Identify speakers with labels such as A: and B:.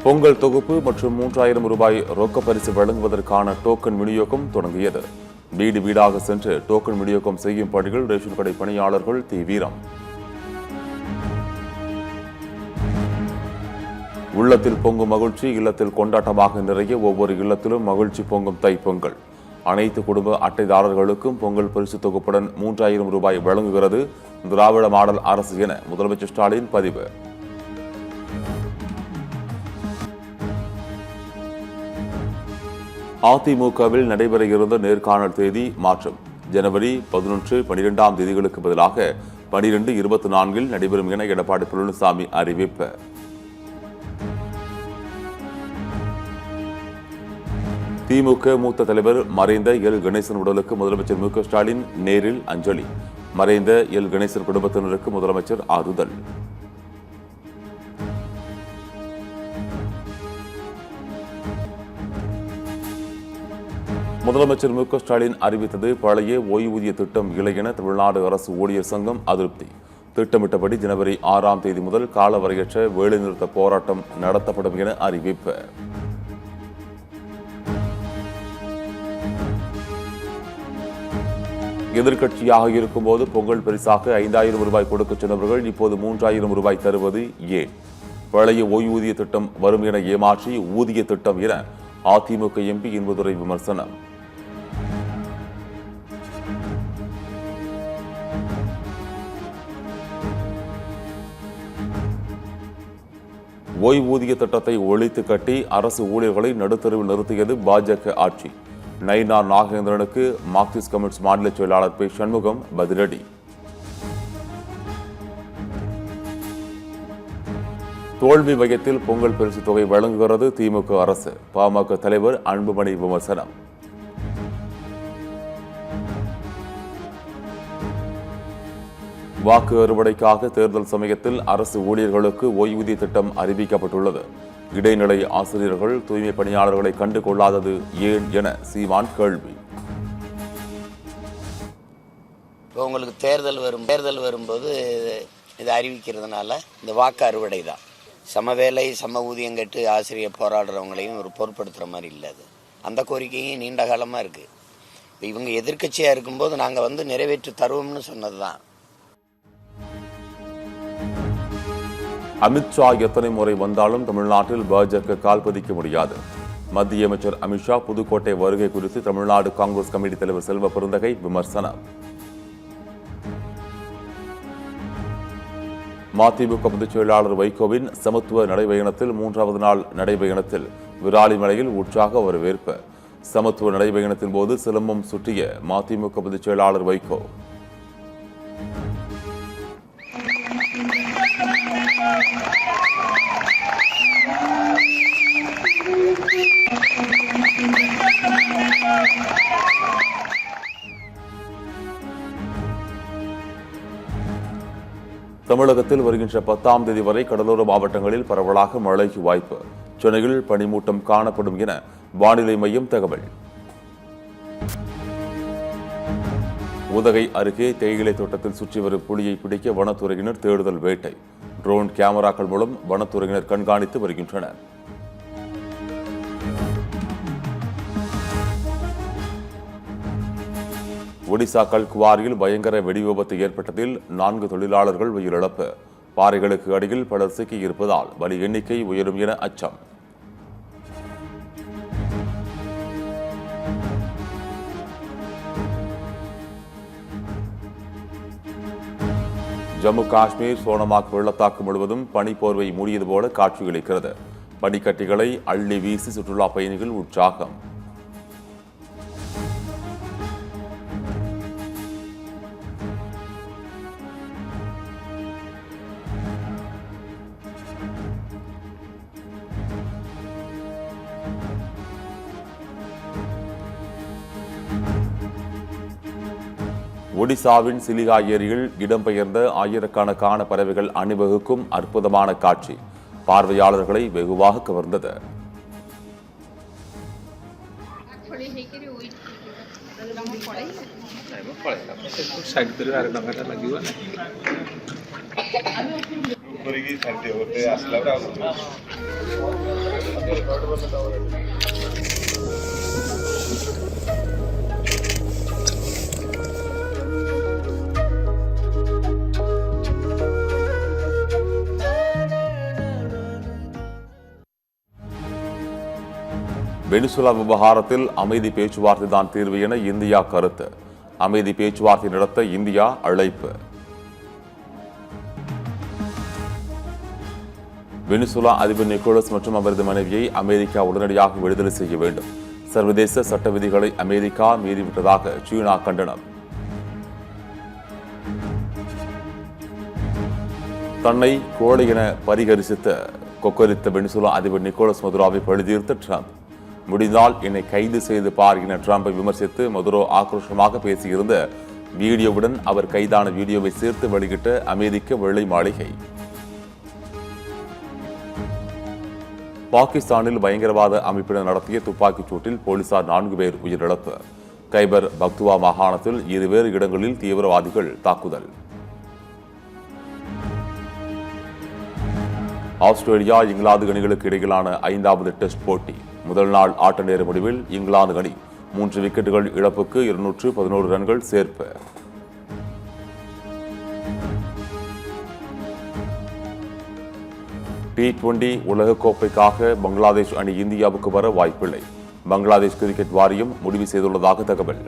A: பொங்கல் தொகுப்பு மற்றும் 3000 ரூபாய் ரொக்க பரிசு வழங்குவதற்கான டோக்கன் விநியோகம் தொடங்கியது. வீடு வீடாக சென்று டோக்கன் விநியோகம் செய்யும் பணிகள் ரேஷன் கடை பணியாளர்கள் தீவிரம். உள்ளத்தில் பொங்கும் மகிழ்ச்சி இல்லத்தில் கொண்டாட்டமாக நிறைய ஒவ்வொரு இல்லத்திலும் மகிழ்ச்சி பொங்கும் தைப்பொங்கல். அனைத்து குடும்ப அட்டைதாரர்களுக்கும் பொங்கல் பரிசு தொகுப்புடன் 3000 ரூபாய் வழங்குகிறது திராவிட மாடல் அரசு என முதலமைச்சர் ஸ்டாலின் பதிவு. அதிமுகவில் நடைபெற இருந்த நேர்காணல் தேதி மாற்றம். ஜனவரி 11, 12ஆம் தேதிகளுக்கு பதிலாக 12, 24 நடைபெறும் என எடப்பாடி பழனிசாமி அறிவிப்பு. திமுக மூத்த தலைவர் மறைந்த எல் கணேசன் உடலுக்கு முதலமைச்சர் மு க ஸ்டாலின் நேரில் அஞ்சலி. மறைந்த எல் கணேசன் குடும்பத்தினருக்கு முதலமைச்சர் ஆறுதல். முதலமைச்சர் மு க ஸ்டாலின் அறிவித்தது பழைய ஓய்வூதிய திட்டம் இல்லை என தமிழ்நாடு அரசு ஊழியர் சங்கம் அதிருப்தி. திட்டமிட்டபடி ஜனவரி 6ஆம் தேதி முதல் காலவரையற்ற வேலைநிறுத்த போராட்டம் நடத்தப்படும் என அறிவிப்பு. எதிர்க்கட்சியாக இருக்கும்போது பொங்கல் பரிசாக 5000 ரூபாய் கொடுக்க சொன்னவர்கள் இப்போது 3000 ரூபாய் தருவது ஏன்? பழைய ஓய்வூதிய திட்டம் வரும் என ஏமாற்றி ஊதிய திட்டம் என அதிமுக எம்பி இன்பதுரை விமர்சனம். ஓய்வூதிய திட்டத்தை ஒழித்து கட்டி அரசு ஊழியர்களை நடுத்தருவில் நிறுத்தியது பாஜக ஆட்சி. நயினா நாகேந்திரனுக்கு மார்க்சிஸ்ட் கம்யூனிஸ்ட் மாநில செயலாளர் பி சண்முகம் பதிலடி. தோல்வி மையத்தில் பொங்கல் பரிசு தொகை வழங்குகிறது திமுக அரசு. பாமக தலைவர் அன்புமணி விமர்சனம். வாக்கு அறுவடைக்காக தேர்தல் சமயத்தில் அரசு ஊழியர்களுக்கு ஓய்வூதிய திட்டம் அறிவிக்கப்பட்டுள்ளது. இடைநிலை ஆசிரியர்கள் தூய்மை பணியாளர்களை கண்டு கொள்ளாதது ஏன் என சீமான் கேள்வி.
B: உங்களுக்கு தேர்தல் வரும்போது இதை அறிவிக்கிறதுனால இந்த வாக்கு அறுவடை தான். சம வேலை சம ஊதியம் கட்டு ஆசிரியர் போராடுறவங்களையும் ஒரு பொருட்படுத்துகிற மாதிரி இல்லை. அது அந்த கோரிக்கையும் நீண்ட காலமாக இருக்குது. இப்போ இவங்க எதிர்க்கட்சியாக இருக்கும்போது நாங்கள் நிறைவேற்றி தருவோம்னு சொன்னது தான்.
A: அமித்ஷா எத்தனை முறை வந்தாலும் தமிழ்நாட்டில் பாஜக கால் பதிக்க முடியாது. மத்திய அமைச்சர் அமித்ஷா புதுக்கோட்டை வருகை குறித்து தமிழ்நாடு காங்கிரஸ் கமிட்டி தலைவர் செல்வ பெருந்தகை விமர்சனம். மதிமுக பொதுச் செயலாளர் வைகோவின் சமத்துவ நடைபயணத்தில் 3வது நாள் நடைபயணத்தில் விராலிமலையில் உற்சாக வரவேற்பு. சமத்துவ நடைபயணத்தின் போது சிலம்பம் சுற்றிய மதிமுக பொதுச் செயலாளர் வைகோ. தமிழகத்தில் வருகின்ற 10ஆம் தேதி வரை கடலோர மாவட்டங்களில் பரவலாக மழைக்கு வாய்ப்பு. சென்னையில் பனிமூட்டம் காணப்படும் என வானிலை மையம் தகவல். உதகை அருகே தேயிலை தோட்டத்தில் சுற்றி வரும் புலியை பிடிக்க வனத்துறையினர் தேடுதல் வேட்டை. ட்ரோன் கேமராக்கள் மூலம் வனத்துறையினர் கண்காணித்து வருகின்றனர். ஒடிசா கல்குவாரியில் பயங்கர வெடி விபத்து ஏற்பட்டதில் 4 தொழிலாளர்கள் உயிரிழப்பு. பாறைகளுக்கு அடியில் பலர் சிக்கியிருப்பதால் பலி எண்ணிக்கை உயரும் என அச்சம். ஜம்மு காஷ்மீர் சோனமாக் வெள்ளத்தாக்கு முழுவதும் பனிப்போர்வை மூடியது போல காட்சியளிக்கிறது. பனிக்கட்டிகளை அள்ளி வீசி சுற்றுலா பயணிகள் உற்சாகம். ஒடிசாவின் சிலிகா ஏரியில் இடம்பெயர்ந்த ஆயிரக்கணக்கான பறவைகள் அணிவகுக்கும் அற்புதமான காட்சி பார்வையாளர்களை வெகுவாக கவர்ந்தது.
C: କରିକି ଛାଡ଼ିଦିଅ ଗୋଟେ ଆସିଲା ପରେ ଆଉ
A: வெனிசுலா விவகாரத்தில் அமைதி பேச்சுவார்த்தை தான் தீர்வு என இந்தியா கருத்து. அமைதி பேச்சுவார்த்தை நடத்த இந்தியா அழைப்பு. வெனிசுலா அதிபர் நிக்கோலஸ் மற்றும் அவரது மனைவியை அமெரிக்கா உடனடியாக விடுதலை செய்ய வேண்டும். சர்வதேச சட்ட விதிகளை அமெரிக்கா மீறிவிட்டதாக சீனா கண்டனம். தன்னை கோழை என கொக்கரித்த வெனிசுலா அதிபர் நிக்கோலஸ் மதுரோவை பழிதீர்த்த ட்ரம்ப். முடிந்தால் என்னை கைது செய்து பார் என ட்ரம்பை விமர்சித்து மதுரோ ஆக்ரோஷமாக பேசியிருந்த வீடியோவுடன் அவர் கைதான வீடியோவை சேர்த்து வெளியிட்ட அமெரிக்க வெள்ளை மாளிகை. பாகிஸ்தானில் பயங்கரவாத அமைப்பினர் நடத்திய துப்பாக்கிச் சூட்டில் போலீசார் 4 பேர் உயிரிழப்பு. கைபர் பக்துவா மாகாணத்தில் 2 இடங்களில் தீவிரவாதிகள் தாக்குதல். ஆஸ்திரேலியா இங்கிலாந்து அணிகளுக்கு இடையிலான 5வது டெஸ்ட் போட்டி. முதல் நாள் ஆட்ட நேர முடிவில் இங்கிலாந்து அணி 3 விக்கெட்டுகள் இழப்புக்கு 211 ரன்கள் சேர்ப்பு. T20 உலகக்கோப்பைக்காக பங்களாதேஷ் அணி இந்தியாவுக்கு வர வாய்ப்பில்லை. பங்களாதேஷ் கிரிக்கெட் வாரியம் முடிவு செய்துள்ளதாக தகவல்.